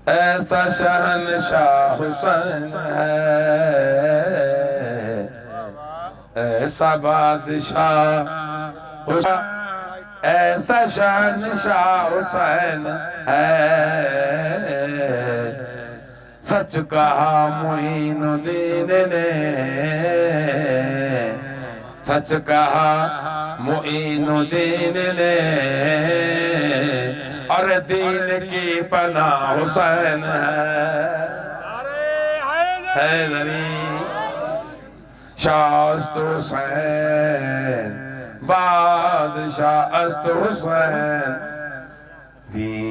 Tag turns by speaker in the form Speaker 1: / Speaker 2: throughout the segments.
Speaker 1: ایسا شہنشاہ حسین ہے، ایسا بادشاہ حسین، ایسا شہنشاہ حسین ہے، سچ کہا معین الدین نے، سچ کہا معین الدین نے، اور دین کی پناہ حسین ہے ذری شاہ است حسین، بادشاہ است حسین، دین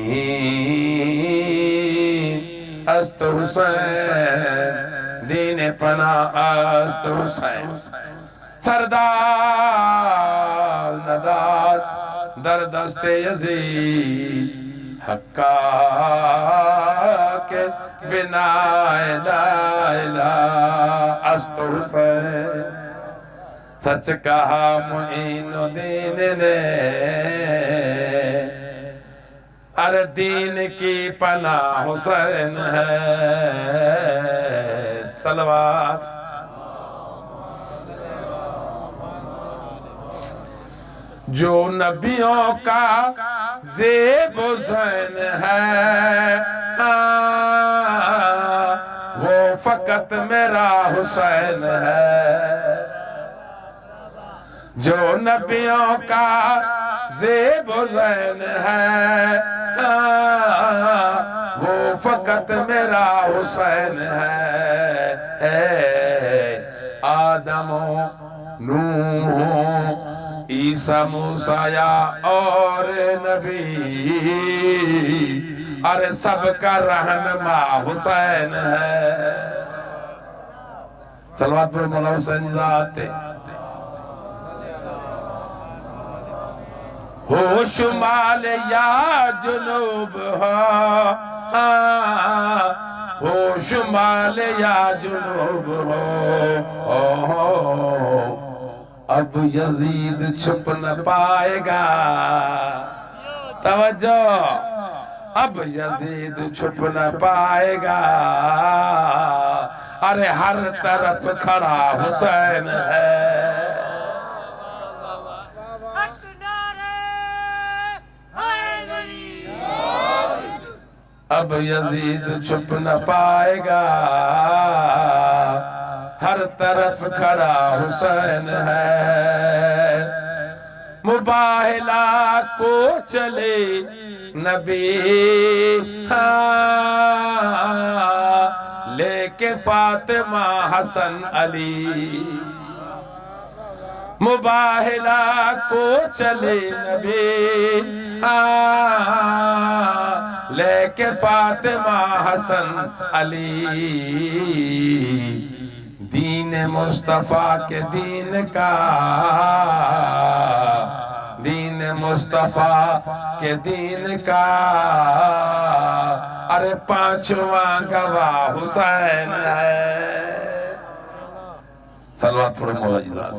Speaker 1: است حسین، دین پناہ است حسین، سردار نداد در دست یزید، حقا کے بنا لا الہ است حسین، سچ کہا معین الدین نے، ارے دین کی پناہ حسین ہے، صلوات جو نبیوں کا زیب حسین ہے، وہ فقط میرا حسین ہے، جو نبیوں کا زیب حسین ہے، وہ فقط میرا حسین ہے، آدم و نوح عیسیٰ موسیٰ یا اور نبی، ارے سب کا رہنما حسین ہے، صلوات پر مولا حسین ذات ہو شمال یا جنوب ہو شمال یا جنوب ہو، اب یزید چھپ نہ پائے گا، توجہ، اب یزید چھپ نہ پائے گا، ارے ہر طرف کھڑا حسین ہے، اب یزید چھپ نہ پائے گا، ہر طرف کھڑا حسین ہے، مباہلہ کو چلے نبی لے کے فاطمہ حسن علی، مباہلہ کو چلے نبی لے کے فاطمہ حسن علی، دین مصطفیٰ کے دین کا، دین مصطفیٰ کے دین کا، ارے پانچواں گواہ حسین ہے، صلوات پڑھو مولا جی ذات